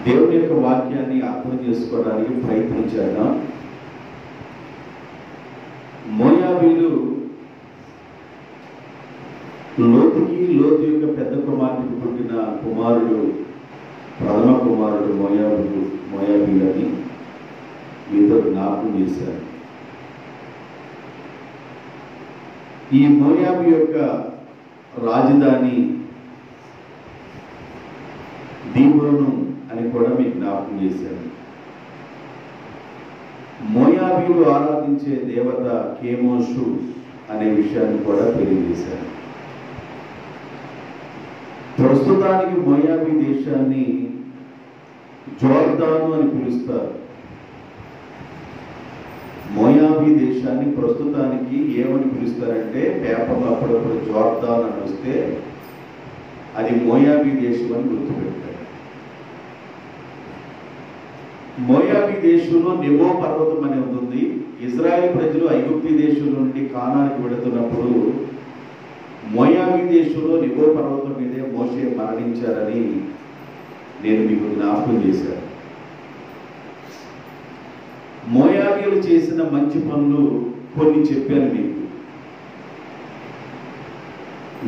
దేవుని యొక్క వాక్యాన్ని అర్థం చేసుకోవడానికి ప్రయత్నం చేద్దాం. మోయాబీలు లోతు యొక్క పెద్ద కుమార్తెకు పుట్టిన కుమారుడు, ప్రథమ కుమారుడు మోయాబీలని మీతో జ్ఞాపకం చేశారు. ఈ మోయాబు యొక్క రాజధాని దీబోను అని కూడా మీకు జ్ఞాపకం చేశారు. మోయాబీలు ఆరాధించే దేవత కేమోషు అనే విషయాన్ని కూడా తెలియజేశారు. ప్రస్తుతానికి మోయాబీ దేశాన్ని జోర్దాను అని పిలుస్తారు. మోయాబీ దేశాన్ని ప్రస్తుతానికి ఏమని పిలుస్తారంటే, పేపర్లో అప్పుడప్పుడు జోర్దాన్ అని వస్తే అది మోయాబీ దేశం అని గుర్తుపెట్టారు. మోయాబీ దేశంలో నెబో పర్వతం అని ఉంటుంది. ఇజ్రాయెల్ ప్రజలు ఐగుప్తు దేశం నుండి కానానికి వెళుతున్నప్పుడు మోయాబీ దేశంలో నెబో పర్వతం మీదే మోషే మరణించారని నేను మీకు జ్ఞాపకం చేశాను. మోయాబీలు చేసిన మంచి పనులు కొన్ని చెప్పాను మీకు.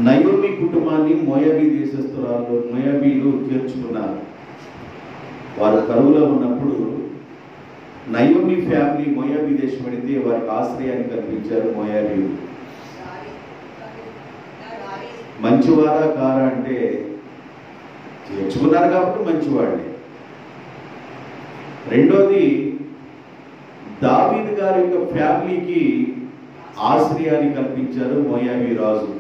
నయోమి కుటుంబాన్ని మోయాబీలు చేర్చుకున్నారు. వారు కరువులో ఉన్నప్పుడు నయోమి ఫ్యామిలీ మోయాబీ దేశం వెళితే వారికి ఆశ్రయాన్ని కల్పించారు. మోయాబీలు మంచివారా కారా అంటే చేర్చుకున్నారు కాబట్టి మంచివాడే. రెండోది, దావీదు గారి యొక్క ఫ్యామిలీకి ఆశ్రయాన్ని కల్పించారు మోయాబీ రాజు.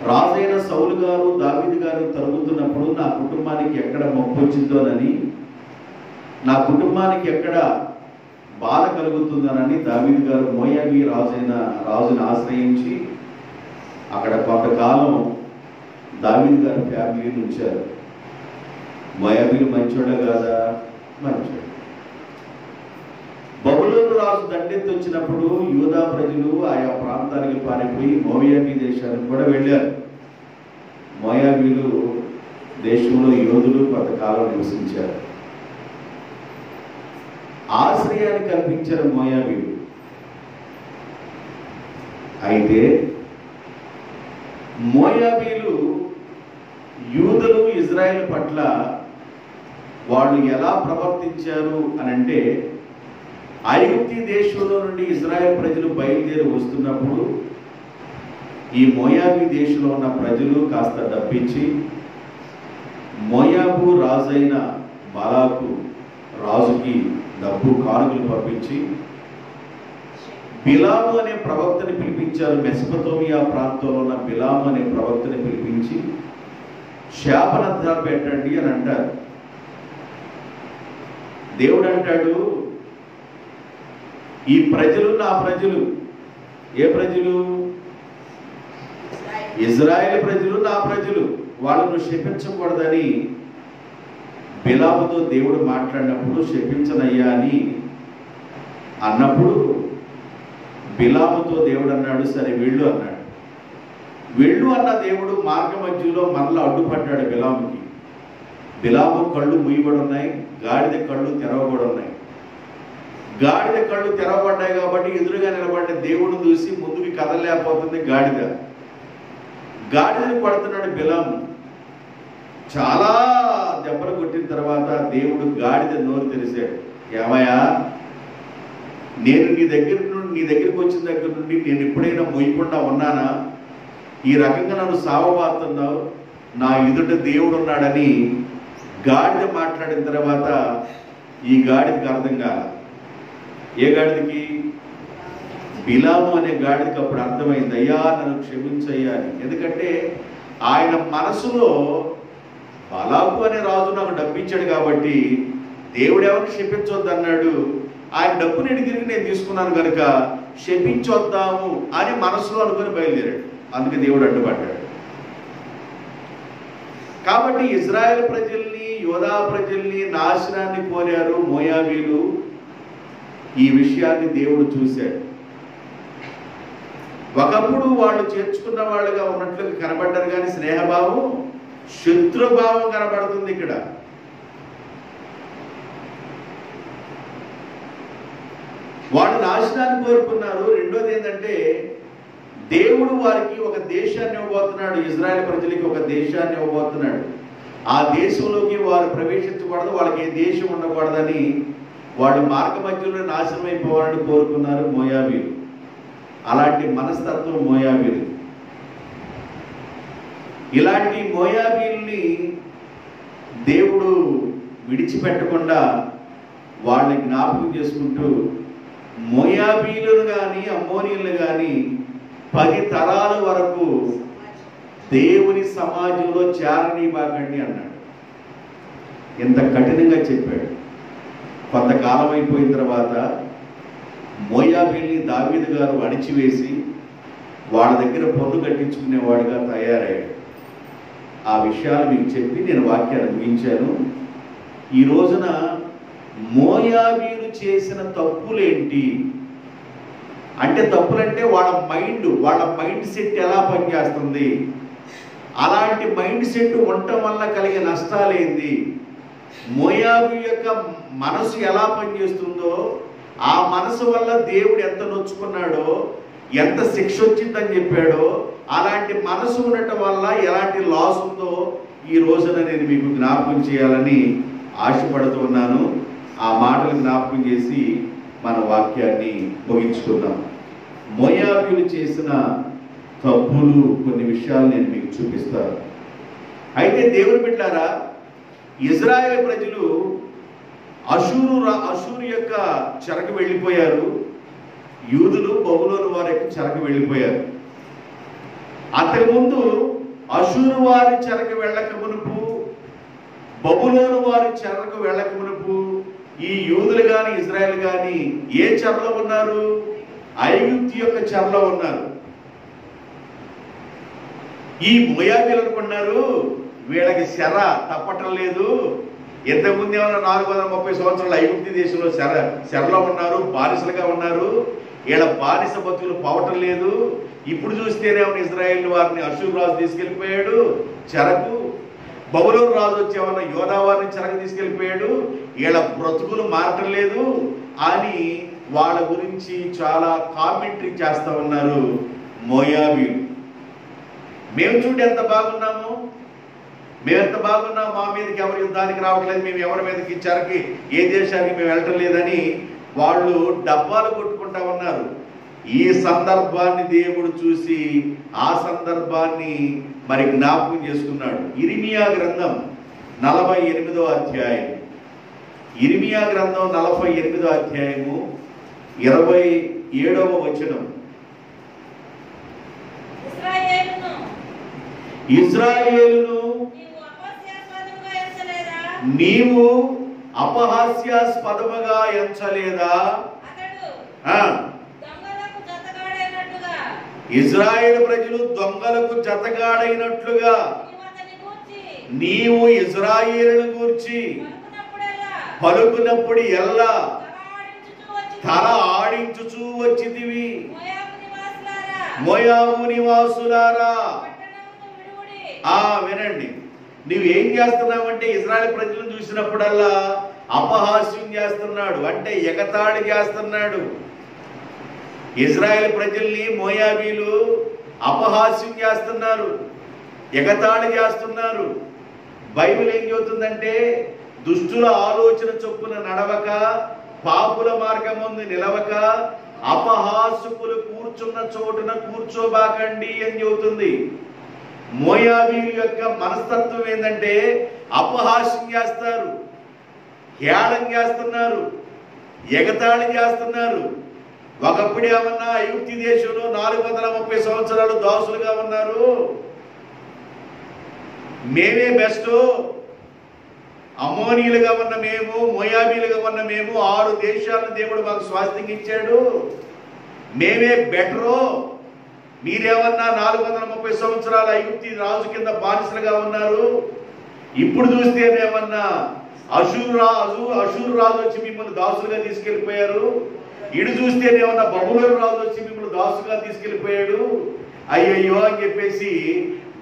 రాజైన సౌలు గారు దావీదు గారు తరుగుతున్నప్పుడు నా కుటుంబానికి ఎక్కడ మొప్పు వచ్చిందోనని, నా కుటుంబానికి ఎక్కడ బాధ కలుగుతుందోనని దావీదు గారు మోయాబీ రాజుని ఆశ్రయించి అక్కడ కొంతకాలం దావీదు గారి ఫ్యామిలీని ఉంచారు. మోయాబీలు మంచోడే కాదా? మంచోడు. బబులోను రాజు దండెత్తి వచ్చినప్పుడు యూదా ప్రజలు ఆయా ప్రాంతానికి పారిపోయి మోయాబీ దేశానికి కూడా వెళ్ళారు. మోయాబీలు దేశంలో యోధులు కొంతకాలం నివసించారు. ఆశ్రయాన్ని కల్పించారు మోయాబీలు. అయితే మోయాబీలు యూదులు ఇజ్రాయెల్ పట్ల వాళ్ళు ఎలా ప్రవర్తించారు అని అంటే, ఐగుప్తు దేశంలో నుండి ఇజ్రాయెల్ ప్రజలు బయలుదేరి వస్తున్నప్పుడు ఈ మోయాబీ దేశంలో ఉన్న ప్రజలు కాస్త డబ్బిచ్చి మోయాబు రాజైన బాలాకు రాజుకి డబ్బు కానుకలు పంపించి బిలాము అనే ప్రవక్తని పిలిపించారు. మెసొపొతేమియా ప్రాంతంలో ఉన్న బిలాము అనే ప్రవక్తని పిలిపించి శాపనర్థాలు పెట్టండి అని అంటారు. దేవుడు అంటాడు, ఈ ప్రజలు నా ప్రజలు. ఏ ప్రజలు? ఇజ్రాయెల్ ప్రజలు నా ప్రజలు. వాళ్ళను శపించకూడదని బిలాముతో దేవుడు మాట్లాడినప్పుడు, శపించనయ్యా అని అన్నప్పుడు బిలాముతో దేవుడు అన్నాడు, సరే వెళ్ళు అన్నాడు. వెళ్ళు అన్న దేవుడు మార్గ మధ్యలో మరలా అడ్డుపడ్డాడు బిలాముకి. బిలాము కళ్ళు మూయబడి ఉన్నాయి, గాడిద కళ్ళు తెరవబడి ఉన్నాయి. గాడిద కళ్ళు తెరవబడ్డాయి కాబట్టి ఎదురుగా నిలబడ్డ దేవుడు చూసి ముందుకి కదలలేకపోతుంది గాడిదని కొడుతున్నాడు బిలాము. చాలా దెబ్బలు కొట్టిన తర్వాత దేవుడు గాడిద నోరు తెరిచాడు. ఏమయ్యా, నేను నీ దగ్గరికి వచ్చిన దగ్గర నుండి నేను ఎప్పుడైనా మొయ్యకుండా ఉన్నానా? ఈ రకంగా నన్ను సావబాతున్నావు, నా ఎదుట దేవుడు ఉన్నాడని గాడిద మాట్లాడిన తర్వాత ఈ గాడిదకి అర్థం కాల. ఏ గాడిదకి? బిలాము అనే గాడిదకి అప్పుడు అర్థమైంది, అయ్యా నన్ను క్షమించయ్యా అని. ఎందుకంటే ఆయన మనసులో బాలాకు అనే రాజు నాకు డబ్బిచ్చాడు కాబట్టి దేవుడు ఎవరిని శపించొద్దు అన్నాడు. ఆయన డబ్బుని తిరిగి నేను తీసుకున్నాను కనుక శపించొద్దాము అని మనసులో అనుకుని బయలుదేరాడు. అందుకే దేవుడు అడ్డుపడ్డాడు. కాబట్టి ఇజ్రాయెల్ ప్రజల్ని, యోధా ప్రజల్ని నాశనాన్ని కోరారు మోయాబీలు. ఈ విషయాన్ని దేవుడు చూశాడు. ఒకప్పుడు వాళ్ళు చేర్చుకున్న వాళ్ళుగా ఉన్నట్లుగా కనబడ్డారు, కానీ స్నేహభావం శత్రుభావం కనబడుతుంది ఇక్కడ. నాశనాన్ని కోరుకున్నారు. రెండోది ఏంటంటే దేవుడు వారికి ఒక దేశాన్ని ఇవ్వబోతున్నాడు. ఇజ్రాయెల్ ప్రజలకి ఒక దేశాన్ని ఇవ్వబోతున్నాడు. ఆ దేశంలోకి వారు ప్రవేశించకూడదు, వాళ్ళకి ఏ దేశం ఉండకూడదని వాళ్ళు మార్గ మధ్యలో నాశనం అయిపోవాలని కోరుకున్నారు మోయాబీలు. అలాంటి మనస్తత్వం మోయాబీలు. ఇలాంటి మోయాబీల్ని దేవుడు విడిచిపెట్టకుండా వాళ్ళని జ్ఞాపకం చేసుకుంటూ మోయాబీలను కానీ అమ్మోనీలను కానీ 10 తరాల వరకు దేవుని సమాజంలో చేరనివ్వకండి అన్నాడు. ఎంత కఠినంగా చెప్పాడు. కొంతకాలం అయిపోయిన తర్వాత మోయాబీల్ని దావీదు గారు అణిచివేసి వాళ్ళ దగ్గర పన్ను కట్టించుకునేవాడుగా తయారయ్యాడు. ఆ విషయాలు మీకు చెప్పి నేను వాక్యాన్ని ముగించాను. ఈ రోజున మోయాబీలు చేసిన తప్పులేంటి అంటే, తప్పులంటే వాళ్ళ మైండ్ సెట్ ఎలా పనిచేస్తుంది, అలాంటి మైండ్ సెట్ ఉండటం వల్ల కలిగే నష్టాలేంది, మోయాబు యొక్క మనసు ఎలా పనిచేస్తుందో, ఆ మనసు వల్ల దేవుడు ఎంత నొచ్చుకున్నాడో, ఎంత శిక్ష వచ్చిందని చెప్పాడో, అలాంటి మనసు ఉండటం వల్ల ఎలాంటి లాస్ ఉందో ఈ రోజున నేను మీకు జ్ఞాపకం చేయాలని ఆశపడుతున్నాను. ఆ మాటలు జ్ఞాపకం చేసి మన వాక్యాన్ని ముగించుకుందాం. మోయాబీలు చేసిన తప్పులు కొన్ని విషయాలు నేను మీకు చూపిస్తాను. అయితే దేవుని బిడ్డలారా, ఇజ్రాయెల్ ప్రజలు అషూరు యొక్క చెరకు వెళ్ళిపోయారు. యూదులు బబులోను వారి యొక్క చెరకు వెళ్ళిపోయారు. అంతకుముందు అషూరు వారి చెరకు వెళ్ళక మునుపు, బబులోను వారి చెరకు వెళ్ళక మునుపు ఈ యూదులు కానీ ఇజ్రాయెల్ కానీ ఏ చెరలో ఉన్నారు? ఐగుప్తు యొక్క చెరలో ఉన్నారు. ఈ మోయాబీలు అనుకున్నారు వీళ్ళకి చెర తప్పటం లేదు. ఇంతకుముందు ఏమన్నా 430 సంవత్సరాలు ఐగుప్తు దేశంలో చెరలో ఉన్నారు, బానిసలుగా ఉన్నారు. వీళ్ళ బానిస బతుకులు పోవటం లేదు. ఇప్పుడు చూస్తేనేమో ఇజ్రాయేల్ వారిని అషూరు రాజు తీసుకెళ్ళిపోయాడు చెరకు. బబులోను రాజు వచ్చేమన్నా యోధా వారిని చెరకు తీసుకెళ్ళిపోయాడు. వీళ్ళ బ్రతుకులు మారటం లేదు అని వాళ్ళ గురించి చాలా కామెంటరీ చేస్తా ఉన్నారు మోయాబీలు. మేము చూడు ఎంత బాగున్నాము, మా మీదకి ఎవరు యుద్ధానికి రావట్లేదు, మేము ఎవరి మీదకి చెరకి ఏ దేశానికి మేము వెళ్ళటం లేదని వాళ్ళు డబ్బాలు కొట్టుకుంటా ఉన్నారు. ఈ సందర్భాన్ని దేవుడు చూసి ఆ సందర్భాన్ని మరి జ్ఞాపకం చేసుకున్నాడు. ఇర్మియా గ్రంథం 48వ అధ్యాయం. ఇర్మియా గ్రంథం 48వ అధ్యాయము 27వ వచనం. ఇజ్రాయేలును నీవు అపహాస్యాస్పదముగా ఎంచలేదా? ఇజ్రాయేల్ ప్రజలు దొంగలకు జతగాడైనట్లుగా నీవు ఇజ్రాయేలును గూర్చి పలుకునప్పుడు ఎల్లా తల ఆడించుచూ వచ్చితివి. మోయాబు నివాసులారా వినండి, నువ్వేం చేస్తున్నావంటే ఇజ్రాయెల్ ప్రజలను చూసినప్పుడల్లా అపహాస్యం చేస్తున్నాడు, అంటే ఎగతాళి చేస్తున్నాడు. ఇజ్రాయెల్ ప్రజల్ని మోయాబీలు అపహాస్యం చేస్తున్నారు, ఎగతాళి చేస్తున్నారు. బైబిల్ ఏం చెబుతుందంటే, దుష్టుల ఆలోచన చొప్పున నడవక, పాపుల మార్గమందు నిలవక, అపహాసకులు కూర్చున్న చోటున కూర్చోబాకండి అని చెబుతుంది. మోయాబీల యొక్క మనస్తత్వం ఏంటంటే అపహాస్యం చేస్తారు, హేళన చేస్తున్నారు, ఎగతాళి చేస్తున్నారు. ఒకప్పుడు ఏమన్నా ఐగుప్తు దేశంలో 430 సంవత్సరాలు దాసులుగా ఉన్నారు, మేమే బెస్ట్, అమ్మోనీలుగా ఉన్న మేము, మోయాబీలుగా ఉన్న మేము 6 దేశాలను దేవుడు మాకు స్వాస్థ్యంగా ఇచ్చాడు, మేమే బెటరు, మీరేమన్నా 430 సంవత్సరాలు ఐగుప్తు రాజు కింద బానిసలుగా ఉన్నారు. ఇప్పుడు చూస్తేనేమన్నా అషూరు రాజు వచ్చి మిమ్మల్ని దాసులుగా తీసుకెళ్లిపోయారు. ఇటు చూస్తేనేమన్నా బబులోను రాజు వచ్చి మిమ్మల్ని దాసుగా తీసుకెళ్లిపోయాడు. అయ్యయ్యో అని చెప్పేసి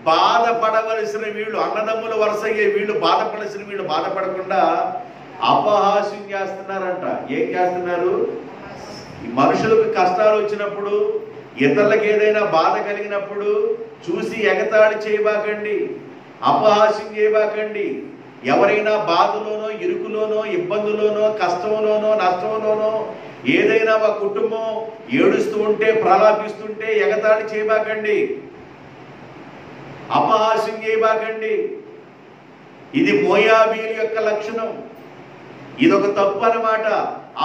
బాధపడవలసిన వీళ్ళు, అన్నదమ్ముల వరుసయ్యే వీళ్ళు బాధపడాల్సిన వీళ్ళు బాధపడకుండా అపహాస్యం చేస్తున్నారంట. ఏం చేస్తున్నారు? మనుషులకు కష్టాలు వచ్చినప్పుడు, ఇతరులకు ఏదైనా బాధ కలిగినప్పుడు చూసి ఎగతాళి చేయబాకండి, అపహాస్యం చేయబాకండి. ఎవరైనా బాధలోనో, ఇరుకులోనో, ఇబ్బందులోనో, కష్టంలోనో, నష్టంలోనో ఏదైనా ఒక కుటుంబం ఏడుస్తూ ఉంటే, ప్రలాపిస్తుంటే ఎగతాళి చేయబాకండి, అపహాస్యం చేయబాకండి. ఇది మోయాబీల యొక్క లక్షణం. ఇదొక తప్పు అన్నమాట,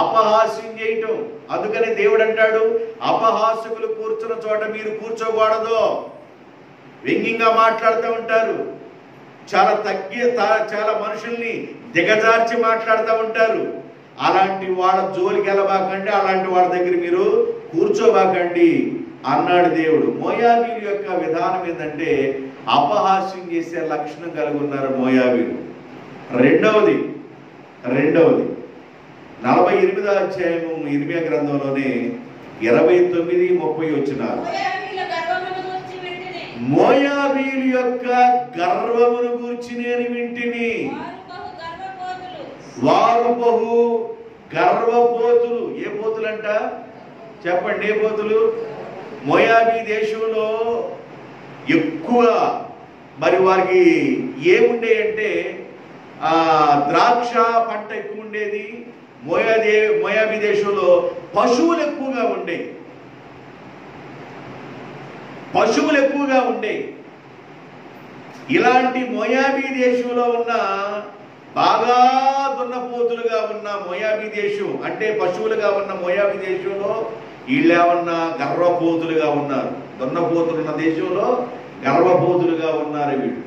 అపహాస్యం చేయటం. అందుకని దేవుడు అంటాడు, అపహాస్యకులు కూర్చున్న చోట మీరు కూర్చోకూడదు. వ్యంగ్యంగా మాట్లాడుతూ ఉంటారు, చాలా మనుషుల్ని దిగజార్చి మాట్లాడుతూ ఉంటారు. అలాంటి వాళ్ళ జోలికి వెళ్ళబాకండి, అలాంటి వాళ్ళ దగ్గర మీరు కూర్చోబాకండి అన్నాడు దేవుడు. మోయాబీల యొక్క విధానం ఏంటంటే అపహాస్యం చేసే లక్షణం కలిగి ఉన్నారు మోయాబీలు. రెండవది 48వ అధ్యాయము ఇర్మియా గ్రంథంలోనే 29-30 వచనాలు. మోయాబీల యొక్క గర్వమును గూర్చి నేను వింటిని, వారు బహు గర్వపోతులు. ఏ పోతులంట చెప్పండి, ఏ పోతులు? మోయాబీ దేశంలో ఎక్కువ మరి వారికి ఏముండే అంటే ద్రాక్ష పంట ఎక్కువ ఉండేది. మోయాబీ దేశంలో పశువులు ఎక్కువగా ఉండేవి. ఇలాంటి మోయాబీ దేశంలో ఉన్న బాగా దున్నపోతులుగా ఉన్న మోయాబీ దేశం అంటే పశువులుగా ఉన్న మోయాబీ దేశంలో వీళ్ళేమన్నా గర్వపోతులుగా ఉన్నారు. దున్నపోతులు ఉన్న దేశంలో గర్వపోతులుగా ఉన్నారు వీళ్ళు.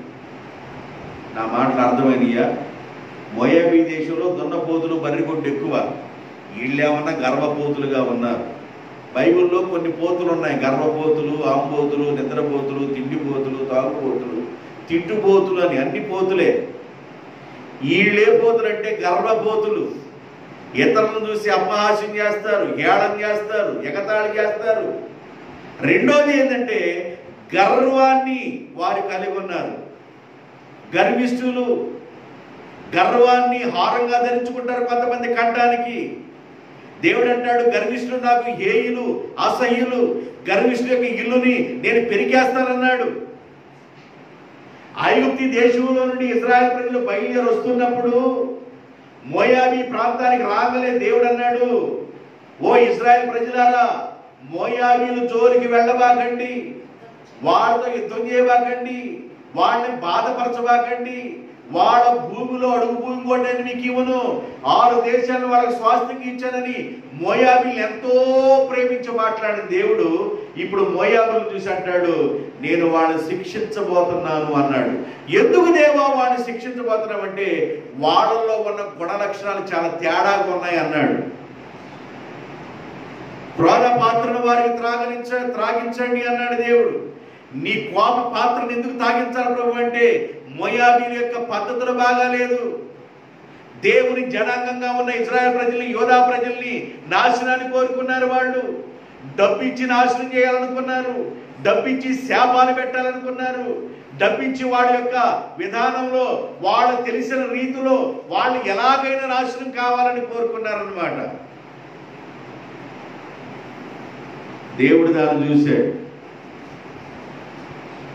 నా మాటలు అర్థమైనయా? మోయాబీ దేశంలో దున్నపోతులు బర్రెగొడ్డు ఎక్కువ, వీళ్ళేమన్నా గర్వపోతులుగా ఉన్నారు. బైబిల్లో కొన్ని పోతులు ఉన్నాయి, గర్వపోతులు, ఆంబోతులు, నిద్రపోతులు, తిండిపోతులు, తాగుపోతులు, తిట్టుపోతులు అని అన్ని పోతులే. వీళ్ళే పోతులు అంటే గర్వపోతులు. ఇతరులను చూసి అపహాస్యం చేస్తారు, హేళన చేస్తారు, ఎగతాళి చేస్తారు. రెండోది ఏంటంటే గర్వాన్ని వారు కలిగి ఉన్నారు. గర్విష్ఠులు గర్వాన్ని హారంగా ధరించుకుంటారు కొంతమంది కంఠానికి. దేవుడు అంటాడు, గర్విష్ఠులు నాకు హేయులు, అసహ్యులు, గర్విష్ఠుల యొక్క ఇల్లుని నేను పెరికేస్తానన్నాడు. ఐగుప్తు దేశంలో నుండి ఇశ్రాయేలు ప్రజలు బయలుదేరి వస్తున్నప్పుడు మోయాబీ ప్రాంతానికి రాగలే దేవుడు అన్నాడు, ఓ ఇశ్రాయేలు ప్రజలారా, మోయాబీలు జోలికి వెళ్ళబాకండి, వాళ్ళతో యుద్ధం చేయబాకండి, వాళ్ళని బాధపరచబాకండి, వాళ్ళ భూమిలో అడుగు భూమి కూడా నేను మీకు ఇవ్వను, 6 దేశాలను వాళ్ళకి స్వాస్థ్యంగా ఇచ్చానని మోయాబీలు ఎంతో ప్రేమించి మాట్లాడిన దేవుడు ఇప్పుడు మోయాబీలు చూసి అంటాడు, నేను వాళ్ళని శిక్షించబోతున్నాను అన్నాడు. ఎందుకు దేవా వాళ్ళని శిక్షించబోతున్నామంటే వాళ్ళల్లో ఉన్న గుణ లక్షణాలు చాలా తేడాగా ఉన్నాయి అన్నాడు. క్రోధ పాత్రను వారికి త్రాగించండి అన్నాడు దేవుడు. నీ కోప పాత్రను ఎందుకు తాగించాలి ప్రభు అంటే మోయాబీల యొక్క పద్ధతులు బాగాలేదు. దేవుని జనాంగంగా ఉన్న ఇశ్రాయేలు ప్రజల్ని, యోధా ప్రజల్ని నాశనాన్ని కోరుకున్నారు. వాళ్ళు డబ్బిచ్చి నాశనం చేయాలనుకున్నారు, డబ్బిచ్చి శాపాలు పెట్టాలనుకున్నారు, డబ్బిచ్చి వాళ్ళ యొక్క విధానంలో వాళ్ళకు తెలిసిన రీతిలో వాళ్ళు ఎలాగైనా నాశనం కావాలని కోరుకున్నారన్నమాట. దేవుడు దాన్ని చూశాడు.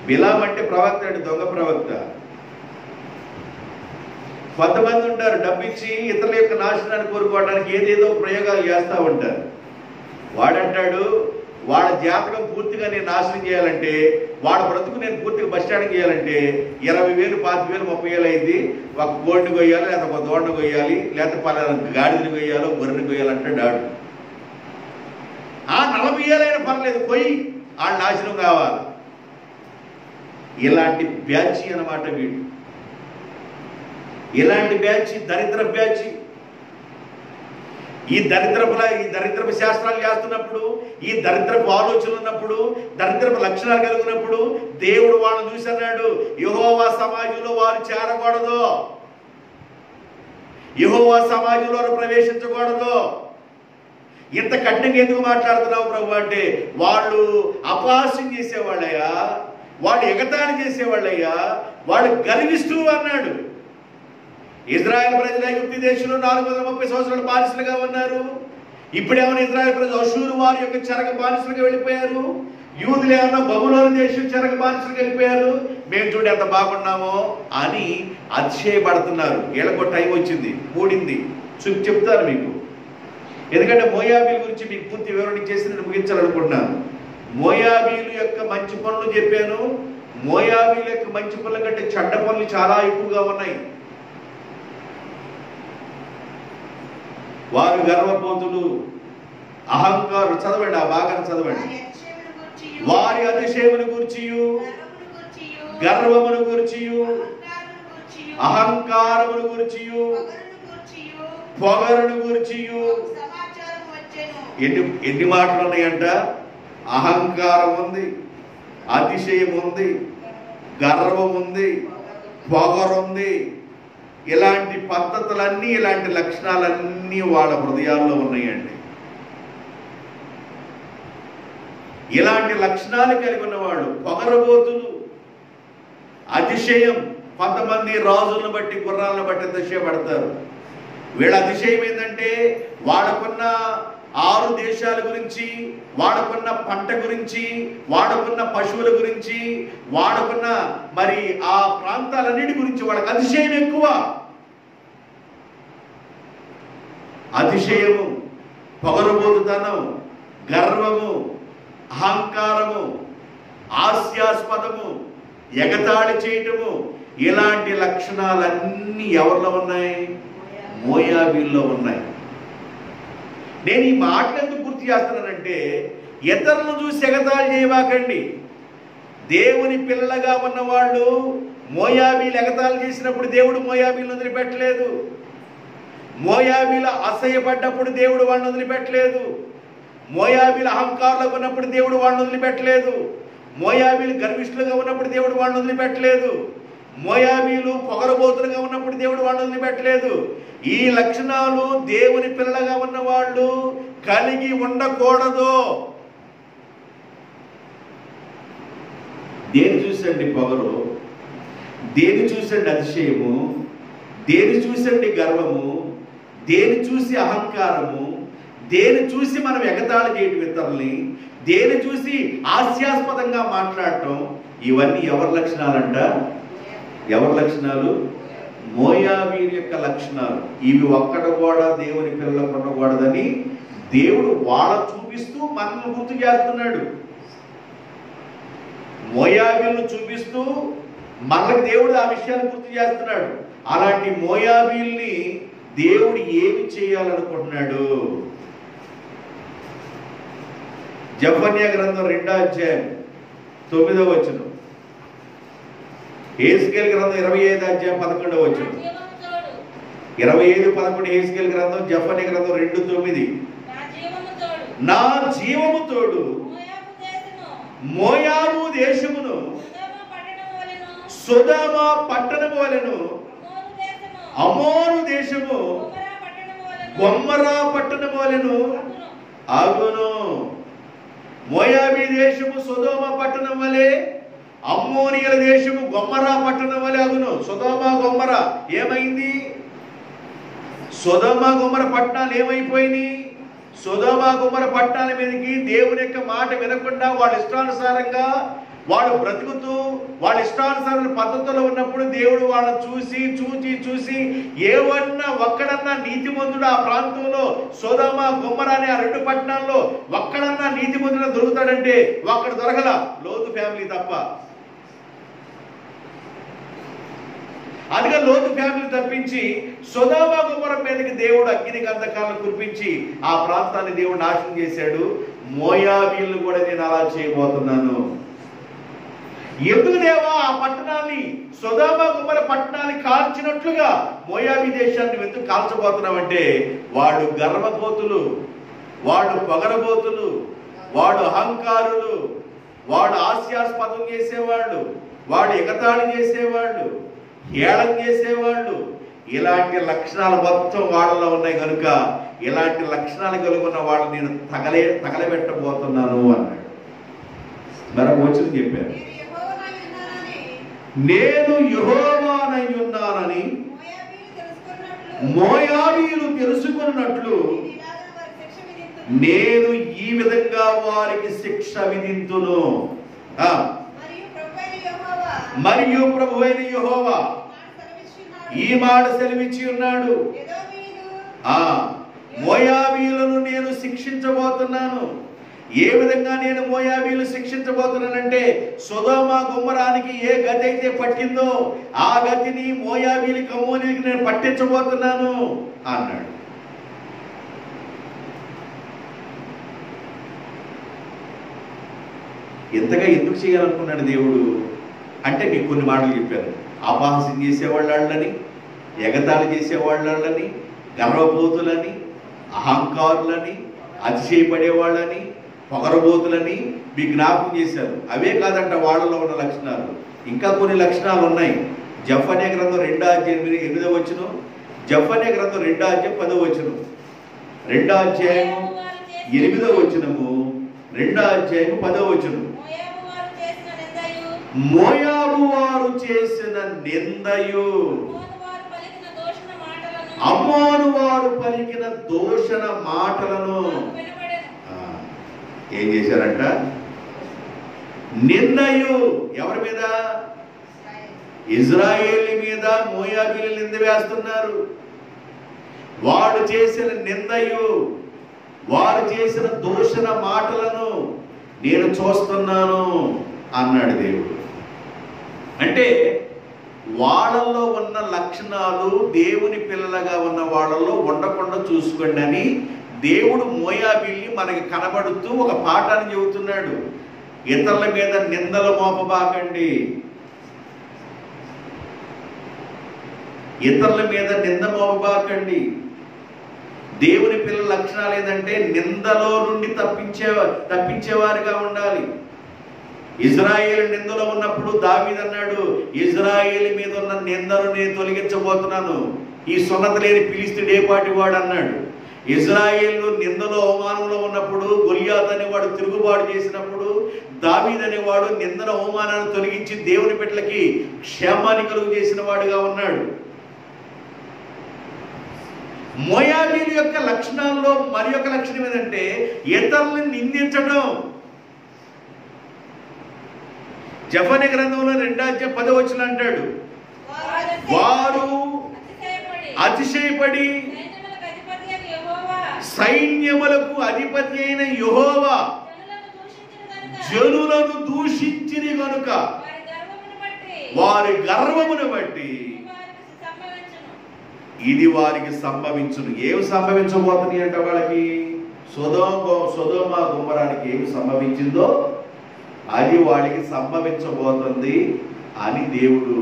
బిలాం అంటే ప్రవక్త, అంటే దొంగ ప్రవక్త. కొంతమంది ఉంటారు డబ్బిచ్చి ఇతరుల యొక్క నాశనాన్ని కోరుకోవడానికి ఏదేదో ప్రయోగాలు చేస్తూ ఉంటారు. వాడంటాడు, వాడ జాతకం పూర్తిగా నేను నాశనం చేయాలంటే, వాడ బ్రతుకు నేను పూర్తిగా బస్టాండ్ చేయాలంటే 20,000, 25,000, 30,000 అయింది. ఒక కోడిని కొయ్యాలి, లేదా ఒక దోడని కొయ్యాలి, లేకపోతే పలానా గాడిదని కొయ్యాలో గొర్రెని కొయ్యాలంటాడు ఆడు. 40,000 అయినా పర్లేదు, కొయ్యి, ఆడు నాశనం కావాలి. ఇలాంటి బ్యాచి అన్నమాట వీడు. ఇలాంటి బ్యాచి దరిద్ర బ్యాచి. ఈ దరిద్రపు శాస్త్రాలు చేస్తున్నప్పుడు, ఈ దరిద్రపు ఆలోచనలు ఉన్నప్పుడు, దరిద్రపు లక్షణాలు కలిగినప్పుడు దేవుడు వాళ్ళని చూసి అన్నాడు, యెహోవా సమాజంలో వారు చేరకూడదు, యెహోవా సమాజంలో ప్రవేశించకూడదు. ఇంత కఠినంగా ఎందుకు మాట్లాడుతున్నావు ప్రభు అంటే వాళ్ళు అపహాస్యం చేసేవాళ్ళయ్యా, వాళ్ళు ఎగతాళి చేసేవాళ్ళయ్యా, వాళ్ళు గర్విస్తూ అన్నాడు. ఇజ్రాయెల్ ప్రజలు ఐగుప్తు దేశంలో 430 సంవత్సరాలు బానిసలుగా ఉన్నారు. ఇప్పుడేమన్నా ఇశ్రాయేలు ప్రజలు అషూరు వారి యొక్క చెరగ బానిసలుగా వెళ్ళిపోయారు, యూదులు ఏమన్నా బబులోను దేశం చెరగ బానిసలుగా వెళ్ళిపోయారు, మేము చూడు ఎంత బాగున్నామో అని అతిశయపడుతున్నారు. వీళ్ళకు టైం వచ్చింది, కూడింది, చెప్తారు మీకు. ఎందుకంటే మోయాబీల గురించి మీకు పూర్తి వివరణ చేసి నేను ముగించాలనుకుంటున్నాను. మోయాబీలు యొక్క మంచి పనులు చెప్పాను. మోయాబీల యొక్క మంచి పనుల కంటే చెడ్డ పనులు చాలా ఎక్కువగా ఉన్నాయి. వారు గర్వపోతులు, అహంకారులు. చదవండి, ఆ భాగాన్ని చదవండి. వారి అతిశయమును గూర్చియు, గర్వమును గూర్చియు, అహంకారమును గూర్చియు, పొగరును గూర్చియు. ఎన్ని మాటలు ఉన్నాయంట? అహంకారం ఉంది, అతిశయం ఉంది, గర్వం ఉంది, పొగరుంది. ఇలాంటి పద్ధతులన్నీ, ఇలాంటి లక్షణాలన్నీ వాళ్ళ హృదయాల్లో ఉన్నాయండి. ఇలాంటి లక్షణాలు కలిగి ఉన్నవాళ్ళు పొగరబోతులు, అతిశయం. కొంతమంది రాజులను బట్టి, గుర్రాలను బట్టి అతిశయపడతారు. వీళ్ళ అతిశయం ఏంటంటే వాళ్ళకున్న 6 దేశాల గురించి, వాడుకున్న పంట గురించి, వాడుకున్న పశువుల గురించి, వాడుకున్న మరి ఆ ప్రాంతాలన్నిటి గురించి వాళ్ళకి అతిశయం ఎక్కువ. అతిశయము, పొగరబోతుతనం, గర్వము, అహంకారము, హాస్యాస్పదము, ఎగతాళి చేయటము, ఇలాంటి లక్షణాలన్నీ ఎవరిలో ఉన్నాయి? మోయాబీల్లో ఉన్నాయి. నేను ఈ మాటలు ఎందుకు గుర్తు చేస్తున్నానంటే, ఇతరులను చూసి ఎగతాళి చేయవాకండి. దేవుని పిల్లలుగా ఉన్నవాళ్ళు మోయాబీలు ఎగతాళి చేసినప్పుడు దేవుడు మోయాబీలను వదిలిపెట్టలేదు. మోయాబీలు అసహ్యపడ్డప్పుడు దేవుడు వాళ్ళని వదిలిపెట్టలేదు. మోయాబీలు అహంకారులుగా ఉన్నప్పుడు దేవుడు వాళ్ళని వదిలిపెట్టలేదు. మోయాబీలు గర్విష్ఠులుగా ఉన్నప్పుడు దేవుడు వాళ్ళని వదిలిపెట్టలేదు. మోయాబీలు పొగరబోతులుగా ఉన్నప్పుడు దేవుడు వాళ్ళని వదిలిపెట్టలేదు. ఈ లక్షణాలు దేవుని పిల్లలుగా ఉన్న వాళ్ళు కలిగి ఉండకూడదు. దేని చూసండి పొగరు, దేని చూసండి అతిశయము, దేని చూసండి గర్వము, దేని చూసి అహంకారము, దేని చూసి మనం ఎగతాళి చేయటం ఇతరుల్ని, దేని చూసి హాస్యాస్పదంగా మాట్లాడటం. ఇవన్నీ ఎవరి లక్షణాలంట? ఎవరి లక్షణాలు? మోయాబీల యొక్క లక్షణాలు. ఇవి ఒక్కటి కూడా దేవుని పిల్లలకు ఉండకూడదని దేవుడు వాళ్ళ చూపిస్తూ మనల్ని గుర్తు చేస్తున్నాడు. మోయాబీలను చూపిస్తూ మనకు దేవుడు ఆ విషయాన్ని గుర్తు చేస్తున్నాడు. అలాంటి మోయాబీల్ని దేవుడు ఏమి చేయాలనుకుంటున్నాడు? జెఫన్యా గ్రంథం 2వ అధ్యాయం 9వ వచనం, హెస్కేలు గ్రంథం 25వ అధ్యాయం 11వ వచనం, 25:11 హెస్కేలు గ్రంథం, జెఫన్యా గ్రంథం 2:9. నా జీవము తోడు మోయాబు దేశమును సొదొమ పట్టణము వలెను, అమోను దేశము గొమొర్రా పట్టణము వలెను ఆగును. మోయాబీ దేశము సొదొమ పట్టణం వలె, అమ్మోనియల దేశము గొమొర్రా పట్టణం వలె అగును. సొదొమ గొమొర్రా ఏమైంది? సొదొమ గొమొర్రా పట్టణాలు ఏమైపోయినాయి? సొదొమ గొమొర్రా పట్టణాల మీదకి దేవుని యొక్క మాట వినకుండా వాళ్ళ ఇష్టానుసారంగా వాళ్ళు బ్రతుకుతూ వాళ్ళ ఇష్టానుసారమైన పద్ధతుల్లో ఉన్నప్పుడు దేవుడు వాళ్ళని చూసి ఏవన్నా ఒక్కడన్నా నీతిమంతుడు ఆ ప్రాంతంలో సొదొమ గొమొర్రా అనే ఆ 2 పట్టణాల్లో ఒక్కడన్నా నీతిమంతుడు దొరుకుతాడంటే ఒక్కడు దొరకల, లోతు ఫ్యామిలీ తప్ప. అందుకే లోతు ఫ్యామిలీ తప్పించి సొదొమ గొమొర్రా మీదకి దేవుడు అగ్ని గంధకాలను కురిపించి ఆ ప్రాంతాన్ని దేవుడు నాశనం చేశాడు. మోయాబీలను కూడా నేను అలా చేయబోతున్నాను. ఎందుకు దేవా ఆ పట్టణాన్ని, సొదొమ గొమొర్రా పట్టణాన్ని కాల్చినట్లుగా మోయాబీ దేశాన్ని ఎందుకు కాల్చబోతున్నామంటే, వాళ్ళు గర్వపోతులు, వాళ్ళు పొగరబోతులు, వాడు అహంకారులు, వాడు హాస్యాస్పదం చేసేవాళ్ళు, వాడు ఎగతాళి చేసేవాళ్ళు, హేళన చేసేవాళ్ళు. ఇలాంటి లక్షణాలు మొత్తం వాళ్ళలో ఉన్నాయి కనుక ఇలాంటి లక్షణాలు కలుగున్న వాళ్ళు నేను తగలబెట్టబోతున్నాను అన్నాడు. మరొక వచనం చెప్పారు, నేను యెహోవానై ఉన్నానని మోయాబీలు తెలుసుకున్నట్లు నేను ఈ విధంగా వారికి శిక్ష విధింతును. మరియు ప్రభువైన యెహోవా ఈ మాట సెలవిచ్చి ఉన్నాడు, మోయాబీయులను నేను శిక్షించబోతున్నాను. ఏ విధంగా నేను మోయాబీయులు శిక్షించబోతున్నానంటే, సొదొమ గొమొరానికి ఏ గతి అయితే పట్టిందో ఆ గతిని మోయాబీయులకి అమ్మోనీయులకి నేను పట్టించబోతున్నాను అన్నాడు. ఎంతగా ఎందుకు చేయాలనుకున్నాడు దేవుడు అంటే, మీకు కొన్ని మాటలు చెప్పాను. అపహాస్యం చేసేవాళ్ళని, ఎగతాళి చేసేవాళ్ళని, గర్వబోతులని, అహంకారులని, అతిశయపడేవాళ్ళని, పొగరబోతులని మీకు జ్ఞాపకం చేశారు. అవే కాదంట వాళ్ళలో ఉన్న లక్షణాలు, ఇంకా కొన్ని లక్షణాలు ఉన్నాయి. జెఫన్యా గ్రంథం 2:8 జెఫన్యా గ్రంథం 2:10 2 అధ్యాయము 8 2 అధ్యాయము 10 మోయాబు వారు చేసిన నిందయు అమ్మోను వారు పలికిన దూషణ మాటలను ఏం చేశారంట? నిందయు ఎవరి మీద? ఇజ్రాయేలు మీద మోయాబీలు నింద వేస్తున్నారు. వాడు చేసిన నిందయు, వారు చేసిన దూషణ మాటలను నేను చూస్తున్నాను అన్నాడు దేవుడు. అంటే వాళ్ళల్లో ఉన్న లక్షణాలు దేవుని పిల్లలుగా ఉన్న వాళ్ళల్లో ఉండకుండా చూసుకోండి అని దేవుడు మోయాబీల్ని మనకి కనబడుతూ ఒక పాఠాన్ని చెబుతున్నాడు. ఇతరుల మీద నిందలు మోపబాకండి, ఇతరుల మీద నింద మోపబాకండి. దేవుని పిల్లల లక్షణాలు ఏంటంటే నిందలో నుండి తప్పించేవారిగా ఉండాలి. ఇజ్రాయేలు నిందలో ఉన్నప్పుడు దావీదు అన్నాడు, ఇజ్రాయేలు మీద ఉన్న నిందను నేను తొలగించబోతున్నాను. ఈ సున్నత లేని ఫిలిష్తీయుడు ఏపాటి వాడు అన్నాడు. ఇజ్రాయేలు నిందలో అవమానంలో ఉన్నప్పుడు గొలియాతు అనేవాడు తిరుగుబాటు చేసినప్పుడు దావీదు అనేవాడు నిందన అవమానాన్ని తొలగించి దేవుని బిడ్డలకి క్షేమాన్ని కలుగు చేసిన వాడుగా ఉన్నాడు. మోయాబీల యొక్క లక్షణాల్లో మరి ఒక లక్షణం ఏంటంటే ఇతరులను నిందించడం. జెఫన్యా గ్రంథంలో 2:10 అంటాడు, వారు అతిశయపడి సైన్యములకు అధిపతి అయిన యెహోవా జనులను దూషించిరి గనుక వారి గర్వమును బట్టి ఇది వారికి సంభవించును. ఏమి సంభవించబోతుంది అంటే వాళ్ళకి సొదొమ గొమొరానికి ఏమి సంభవించిందో అది వాళ్ళకి సంభవించబోతుంది అని దేవుడు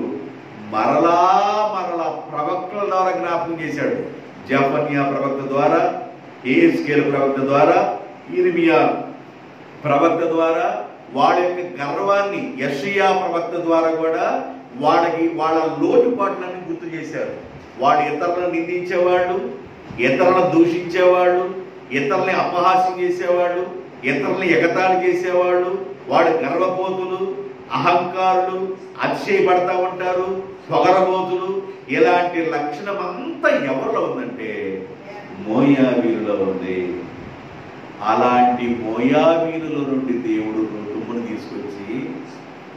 మరలా ప్రవక్తల ద్వారా జ్ఞాపకం చేశాడు. జెఫన్యా ప్రవక్త ద్వారా, యెహెజ్కేలు ప్రవక్త ద్వారా, ఇర్మియా ప్రవక్త ద్వారా, వాళ్ళ యొక్క గర్వాన్ని యెషయా ప్రవక్త ద్వారా కూడా వాళ్ళ లోటుపాట్లన్నీ గుర్తు చేశారు. వాడు ఇతరులను నిందించేవాళ్ళు, ఇతరులను దూషించేవాళ్ళు, ఇతరులని అపహాస్యం చేసేవాళ్ళు, ఇతరులని ఎగతాళి చేసేవాళ్ళు, వాడు గర్వపోతులు, అహంకారులు, అతిశయపడతా ఉంటారు, పొగరబోతులు. ఇలాంటి లక్షణం అంతా ఎవరిలో ఉందంటే మోయాబీలులో ఉంది. అలాంటి మోయాబీలులో నుండి దేవుడు ఋతుమును తీసుకొచ్చి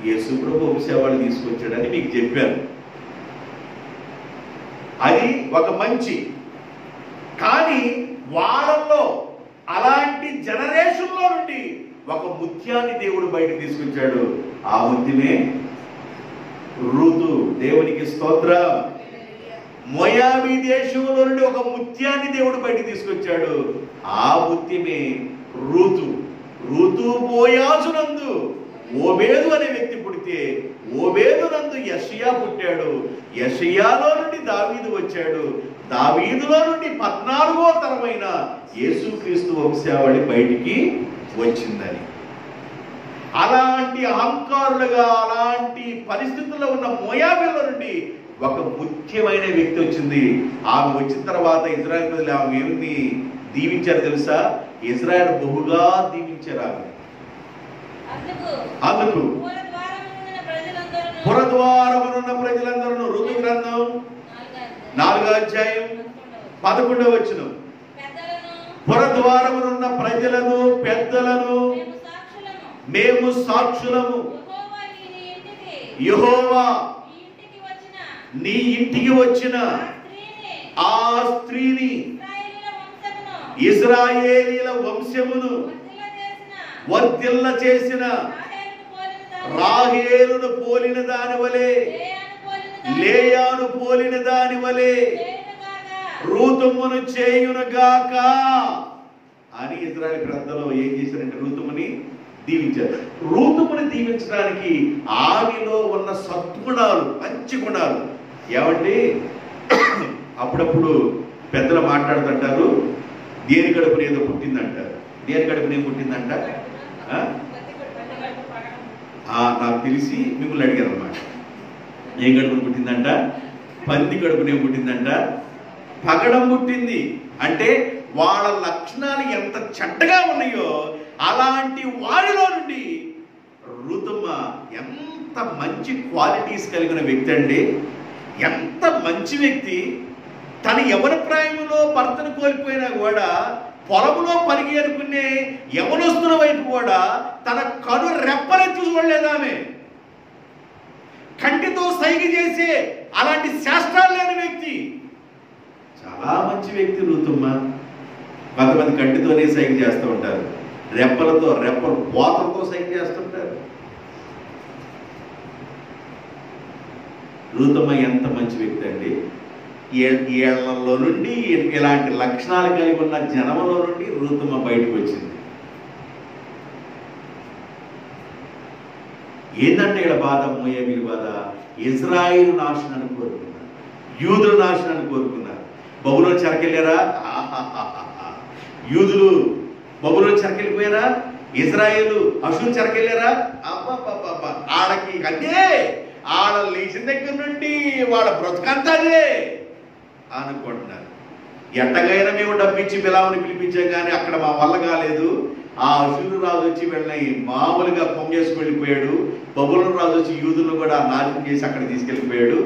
యేసుప్రభు వంశావళి తీసుకొచ్చాడని మీకు చెప్పాను. అది ఒక మంచి. కానీ వాళ్ళల్లో అలాంటి జనరేషన్లో నుండి ఒక ముత్యాన్ని దేవుడు బయటకు తీసుకొచ్చాడు. ఆ ముత్యమే ఋతు. దేవునికి స్తోత్రం. మోయాబీ దేశంలో నుండి ఒక ముత్యాన్ని దేవుడు బయటకు తీసుకొచ్చాడు. ఆ ముత్యమే ఋతు. ఋతు బోయాజునందు ఓబేదు అనే వ్యక్తి పుడితే ఓబేదునందు యెషయా పుట్టాడు. యెషయాలో నుండి దావీదు వచ్చాడు. దావీదులో నుండి 14వ తరమైన యేసుక్రీస్తు వంశావళి బయటికి వచ్చిందని. అలాంటి అహంకారులుగా అలాంటి పరిస్థితుల్లో ఉన్న మోయాబీల నుండి ఒక ముఖ్యమైన వ్యక్తి వచ్చింది. ఆమె వచ్చిన తర్వాత ఇజ్రాయెల్ ప్రజలు ఆమె ఏమిని దీవించారు తెలుసా? ఇజ్రాయెల్ బహుగా దీవించారు ఆమె. అందుకు పురద్వారమునున్న ప్రజలందరూ ఋతు గ్రంథం 4వ అధ్యాయం 11వ వచనం పురద్వారమునున్న ప్రజలను పెద్దలను మేము సాక్షులము. యెహోవా నీ ఇంటికి వచ్చిన ఆ స్త్రీని, ఇశ్రాయేలీల వంశమును వర్ధిల్ల చేసిన రాహేలును పోలిన దాని వలె, లేయాను పోలిన దాని వలె రూతుమును చేయునుగాక అని ఇశ్రాయేలు గ్రంథంలో ఏం చేశారంటే రూతుముని దీవించారు. రూతుముని దీవించడానికి ఆమెలో ఉన్న సద్గుణాలు, మంచి గుణాలు ఏమండి, అప్పుడప్పుడు పెద్దలు మాట్లాడుతుంటారు, దేని కడుపున ఏదో పుట్టిందంటారు. దేని కడుపున ఏం పుట్టిందంట? నాకు తెలిసి మిమ్మల్ని అడిగారు అన్నమాట. ఏం కడుపున పుట్టిందంట? పంది కడుపున ఏం పుట్టిందంట? పగడం పుట్టింది. అంటే వాళ్ళ లక్షణాలు ఎంత చెడ్డగా ఉన్నాయో అలాంటి వారిలో నుండి రుతుమ ఎంత మంచి క్వాలిటీస్ కలిగిన వ్యక్తి అండి. ఎంత మంచి వ్యక్తి. తన యవన ప్రాయంలో భర్తను కోల్పోయినా కూడా పొలంలో పరిగి అనుకునే యవనస్తుల వైపు కూడా తన కను రెప్పరెత్తి చూడలేదు. ఆమె కంటితో సైగ చేసే అలాంటి శాస్త్రాలు లేని వ్యక్తి, చాలా మంచి వ్యక్తి రుతుమ్మ. కొంతమంది కంటితోనే సైగ చేస్తూ ఉంటారు, రెప్పలతో రెప్పలు పోతలతో సైగ చేస్తుంటారు. రుతుమ్మ ఎంత మంచి వ్యక్తి అండి. ఏళ్లలో నుండి ఇలాంటి లక్షణాలు కలిగి ఉన్న జనంలో నుండి రుతుమ్మ బయటకు వచ్చింది. ఏంటంటే ఇక్కడ బాధ, మోయాబీల బాధ. ఇజ్రాయిల్ నాశనాన్ని కోరుకున్నారు, యూదుల నాశనాన్ని కోరుకున్నారు. బబులోను చెరకెళ్ళారా? యూదులు బబులోను చెరకెళ్ళిపోయారా? ఇజ్రాయేలు అషూరు చెరకెళ్ళారా? అబ్బా ఆడకి అంటే ఆడ లేచిన దగ్గర నుండి వాళ్ళ బ్రతుకంతాదే అనుకుంటున్నారు. ఎట్టగైనా మేము డబ్బిచ్చి బిలాముని పిలిపించాం కానీ అక్కడ మా వల్ల కాలేదు. ఆ అషూరు రాజు వచ్చి వెళ్ళి మామూలుగా పొంగేసుకు వెళ్ళిపోయాడు. బబులోను రాజు వచ్చి యూదులను కూడా నాశనం చేసి అక్కడ తీసుకెళ్ళిపోయాడు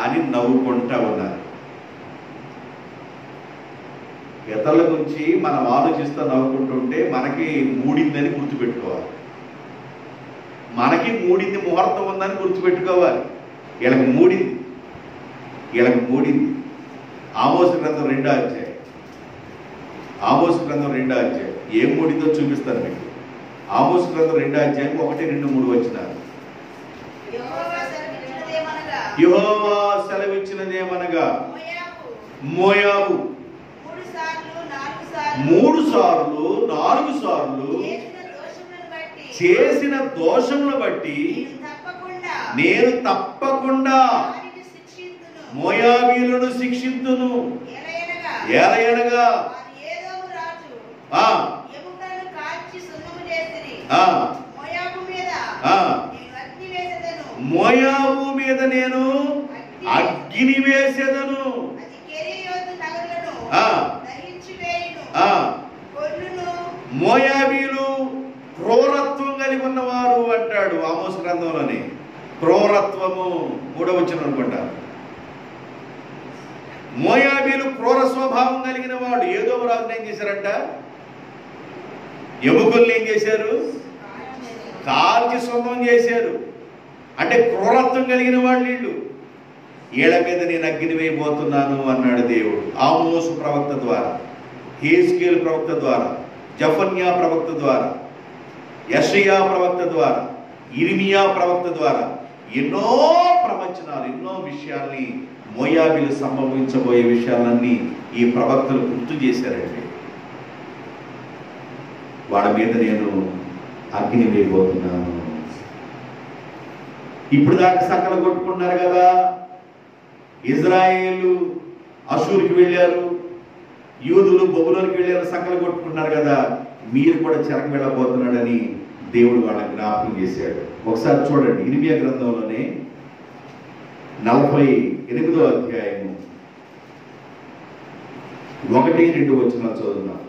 అని నవ్వుకుంటా ఉన్నారు. ఇతరుల గురించి మనం ఆలోచిస్తూ నవ్వుకుంటుంటే మనకి మూడిందని గుర్తుపెట్టుకోవాలి. మనకి మూడింది, ముహూర్తం ఉందని గుర్తుపెట్టుకోవాలి. వీళ్ళకి మూడింది, వీళ్ళకి మూడింది. ఆమోసు గ్రంథం 2వ అధ్యాయం, ఆమోసు గ్రంథం 2వ అధ్యాయం ఏం మూడిందో చూపిస్తాను మీకు. ఆమోసు గ్రంథం 2వ అధ్యాయం 1, 2, 3 వచనాలు. యెహోవా సెలవిచ్చినదేమనగా మోయాబు 3 సార్లు 4 సార్లు చేసిన దోషమును బట్టి నేను తప్పకుండా మోయాబీలను శిక్షింతును. ఎలయనగా మోయాబు మీద నేను అగ్ని వేసేదను. మోయాబీలు క్రూరత్వం కలిగి ఉన్నవారు అంటాడు ఆమోసు గ్రంథంలోని. క్రూరత్వము 3వ వచనం అనుకుంటా. మోయాబీలు క్రూర స్వభావం కలిగిన వాడు. ఏదో రాజుని ఏం చేశారంట? ఎముకల్ని ఏం చేశారు? కాల్చి సొంతం చేశారు. అంటే క్రూరత్వం కలిగిన వాళ్ళు వీళ్ళు. వీళ్ళ మీద నేను అగ్ని వేయబోతున్నాను అన్నాడు దేవుడు ఆమోసు ప్రవక్త ద్వారా, హెజ్కేలు ప్రవక్త ద్వారా, జఫన్యా ప్రవక్త ద్వారా, యెషయా ప్రవక్త ద్వారా, ఇర్మియా ప్రవక్త ద్వారా ఎన్నో ప్రవచనాలు, ఎన్నో విషయాల్ని, మోయాబీలు సంభవించబోయే విషయాలన్నీ ఈ ప్రవక్తలు గుర్తు చేశారండి. వాళ్ళ మీద నేను అగ్ని వేయబోతున్నాను. ఇప్పుడు దాకా సకల కొట్టుకున్నారు కదా. ఇజ్రాయేలు అషూరుకి వెళ్ళారు, యూదులు బబులోనికి వెళ్ళారు, సకల కొట్టుకున్నారు కదా. మీరు కూడా చెరకు వెళ్ళబోతున్నాడని దేవుడు వాళ్ళకి జ్ఞాపకం చేశాడు. ఒకసారి చూడండి, ఇర్మియా గ్రంథంలోనే 48వ అధ్యాయము 1, 2 వచనాలు చదువుదాం.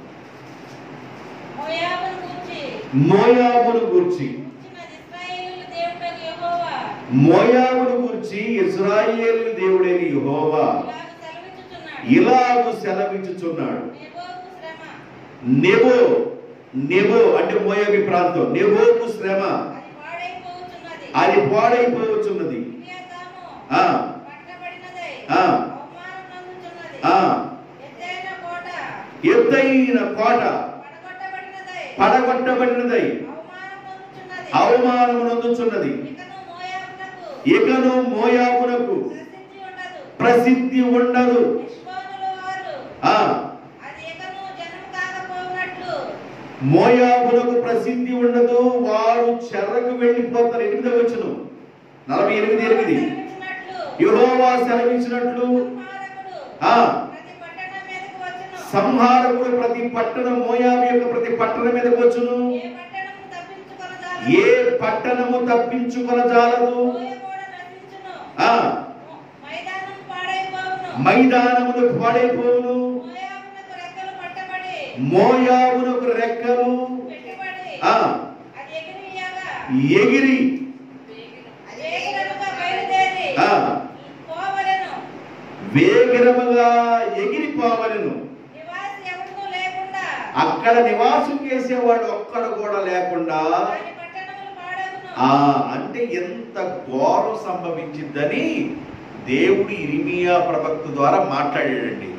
మోయాబును గూర్చి ఇశ్రాయేలు దేవుడైన యెహోవా ఇలాగు సెలవిచ్చుచున్నాడు. నెబో, నెబో అంటే మోయాబీ ప్రాంతం. నెబోకు శ్రమ, అది పాడైపోవచ్చున్నది. ఎత్తైన కోట పడగొట్టబడినదై అవమానము నొందుచున్నది. ఇకను మోయాబునకు ప్రసిద్ధి ఉండదు. మోయాబునకు ప్రసిద్ధి ఉండదు, వారు చెరకు వెళ్ళిపోతారు. 8వ వచనం 48:8 యెహోవా సెలవించినట్లు సంహారకుడు ప్రతి పట్టణం, మోయాబు యొక్క ప్రతి పట్టణం మీదకు వచ్చును. ఏ పట్టణము తప్పించుకొనజాలదు. మైదానములు పాడైపోవును. మోయాబునకు రెక్కలు ఎగిరి వేగరముగా ఎగిరిపోవలను. అక్కడ నివాసం చేసేవాడు ఒక్కడు కూడా లేకుండా. అంటే ఎంత ఘోరం సంభవించిందని దేవుడు ఇర్మీయా ప్రవక్త ద్వారా మాట్లాడాడండి.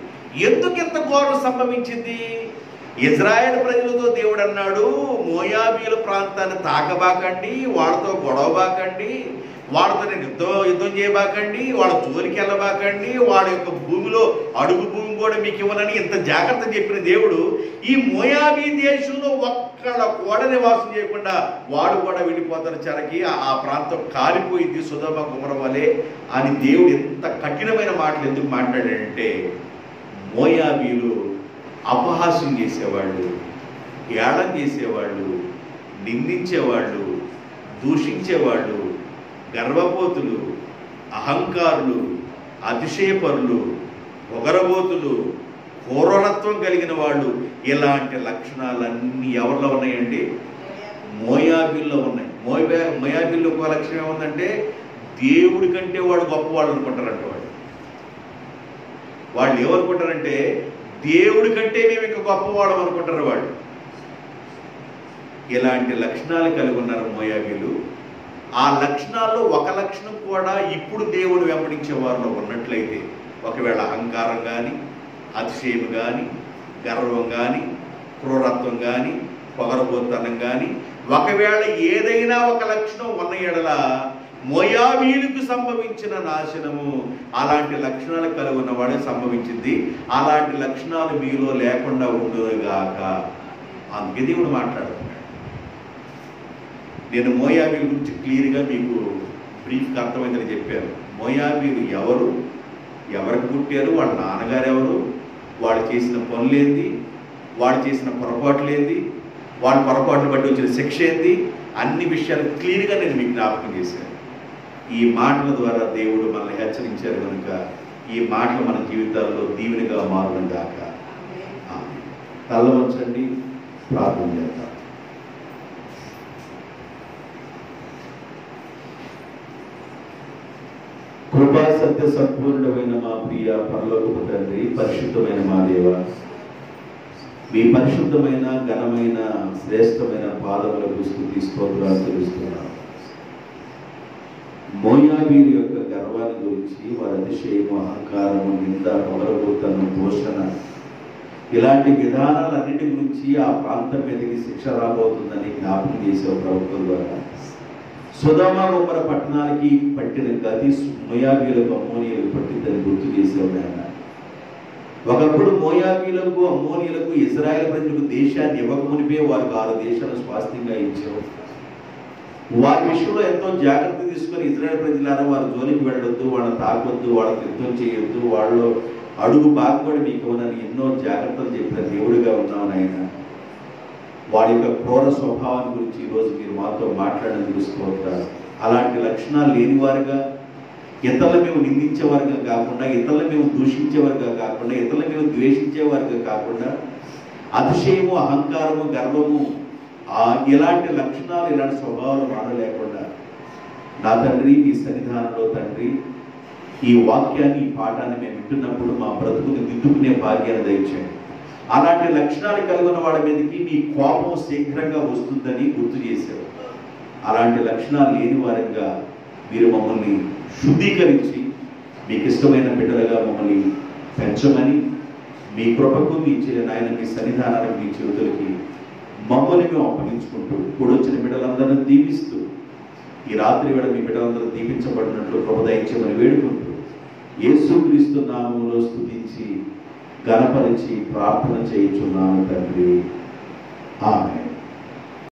ఎందుకు ఎంత ఘోరం సంభవించింది? ఇజ్రాయెల్ ప్రజలతో దేవుడు అన్నాడు, మోయాబీల ప్రాంతాన్ని తాకబాకండి, వాళ్ళతో గొడవబాకండి, వాళ్ళతో యుద్ధం చేయబాకండి, వాళ్ళ జోలికి వెళ్ళబాకండి, వాళ్ళ యొక్క భూమిలో అడుగు భూమి కూడా మీకు ఇవ్వనని ఎంత జాగ్రత్త చెప్పిన దేవుడు ఈ మోయాబీ దేశంలో ఒక్కడ కూడా నివాసం చేయకుండా వాడు కూడా వెళ్ళిపోతారు చెరకి, ఆ ప్రాంతం కాలిపోయింది సొదొమ గొమొర్రా వలె అని దేవుడు ఎంత కఠినమైన మాటలు ఎందుకు మాట్లాడాడంటే, మోయాబీలు అపహాస్యం చేసేవాళ్ళు, ఏళం చేసేవాళ్ళు, నిందించేవాళ్ళు, దూషించేవాళ్ళు, గర్వపోతులు, అహంకారులు, అతిశయపరులు, పొగరబోతులు, క్రూరత్వం కలిగిన వాళ్ళు. ఇలాంటి లక్షణాలన్నీ ఎవరిలో ఉన్నాయండి? మోయాబీల్లో ఉన్నాయి. మోయాబీల్లో ఒక లక్షణం ఏముందంటే, దేవుడి కంటే వాడు గొప్పవాళ్ళు అనుకుంటారంట. వాళ్ళు ఏమనుకుంటారంటే, దేవుడి కంటే మేము ఇంకా గొప్పవాళ్ళం అనుకుంటారు వాళ్ళు. ఇలాంటి లక్షణాలు కలిగి ఉన్నారు మోయాబీలు. ఆ లక్షణాల్లో ఒక లక్షణం కూడా ఇప్పుడు దేవుడు వెంబడించే వారిలో ఉన్నట్లయితే, ఒకవేళ అహంకారం కానీ, అతిశయం కానీ, గర్వం కానీ, క్రూరత్వం కానీ, పొగరబోతనం కానీ, ఒకవేళ ఏదైనా ఒక లక్షణం ఉన్న ఎడల మోయాబీలకు సంభవించిన నాశనము అలాంటి లక్షణాలు కలిగి ఉన్నవాడే సంభవించింది. అలాంటి లక్షణాలు మీలో లేకుండా ఉండుగాక. అందుకే దేవుడు మాట్లాడుతున్నాడు. నేను మోయాబీల గురించి క్లియర్గా మీకు బ్రీఫ్గా అర్థమైందని చెప్పాను. మోయాబీలు ఎవరు, ఎవరికి పుట్టారు, వాళ్ళ నాన్నగారు ఎవరు, వాళ్ళు చేసిన పనులేంది, వాళ్ళు చేసిన పొరపాట్లేంది, వాళ్ళ పొరపాట్లు బట్టి వచ్చిన శిక్ష ఏంది, అన్ని విషయాలు క్లియర్గా నేను మీకు జ్ఞాపకం చేశాను. ఈ మాటల ద్వారా దేవుడు మనల్ని హెచ్చరించారు కనుక ఈ మాటలు మన జీవితాల్లో దీవెనగా మారును గాక. తల వంచండి, ప్రార్థన చేద్దాం. కృపా సత్య సంపూర్ణమైన మా ప్రియ పరలోకపు తండ్రి, పరిశుద్ధమైన మా దేవ, మీ పరిశుద్ధమైన ఘనమైన శ్రేష్టమైన పాదములకు స్తుతి స్తోత్రాలు తెలుస్తున్నాం. మోయాబీల యొక్క గర్వాన్ని గురించి, వారి అతిశయము, అహంకారము, నింద, పొగరబోతనం, దూషణ, ఇలాంటి విధానాలన్నిటి గురించి ఆ ప్రాంతం మీదకి శిక్ష రాబోతుందని జ్ఞాపకం చేసే ప్రభుత్వం ద్వారా సొదొమ గొమొర్రా పట్టణానికి పట్టిన గతి మోయాబీలకు, అమ్మోనీయులకు పట్టిందని గుర్తు చేసేవాడు. ఒకప్పుడు మోయాబీలకు, అమ్మోనీయులకు ఇజ్రాయెల్ ప్రజలకు దేశాన్ని ఇవ్వకమునిపే వారికి 6 దేశాలు స్వాస్థ్యంగా ఇచ్చారు. వారి విషయంలో ఎంతో జాగ్రత్త తీసుకొని, ఇజ్రాయెల్ ప్రజలారా వారి జోలికి వెళ్ళొద్దు, వాళ్ళని తాకొద్దు, వాళ్ళకి యుద్ధం చేయొద్దు, వాళ్ళు అడుగు బాగా కూడా మీకు ఇవ్వనని ఎన్నో జాగ్రత్తలు చెప్పిన దేవుడిగా ఉన్నామని ఆయన. వాడి యొక్క క్రూర స్వభావాన్ని గురించి ఈరోజు మీరు మాతో మాట్లాడినందుకు స్తోత్రాలు. అలాంటి లక్షణాలు లేనివారుగా, ఇతరులు మేము నిందించేవారుగా కాకుండా, ఇతరులు మేము దూషించేవారుగా కాకుండా, ఇతరులు మేము ద్వేషించేవారుగా కాకుండా, అతిశయము, అహంకారము, గర్వము, ఇలాంటి లక్షణాలు, ఇలాంటి స్వభావాలు మానలేకుండా నా తండ్రి మీ సన్నిధానంలో తండ్రి ఈ వాక్యాన్ని, ఈ పాఠాన్ని మేము వింటున్నప్పుడు మా బ్రతుకుని దిద్దుకునే భాగ్యాన్ని దయచేయండి. అలాంటి లక్షణాలు కలిగిన వాడి మీదకి మీ కోపం శీఘ్రంగా వస్తుందని గుర్తు చేశారు. అలాంటి లక్షణాలు లేని వారంగా మీరు మమ్మల్ని శుద్ధీకరించి మీకు ఇష్టమైన బిడ్డలుగా మమ్మల్ని పెంచమని, మీ కృపకు మీ నాయన మీ సన్నిధానానికి మీ చేతులకి మమ్మల్ని మేము అప్పగించుకుంటూ కూడొచ్చిన బిడ్డలందరినీ దీవిస్తూ ఈ రాత్రి వేళ మీ బిడ్డలందరూ దీవించబడినట్లు కృప దయచేయమని వేడుకుంటూ యేసుక్రీస్తు నామములో స్తుతించి ఘనపరిచి ప్రార్థన చేయుచున్నాను తండ్రి. ఆమేన్.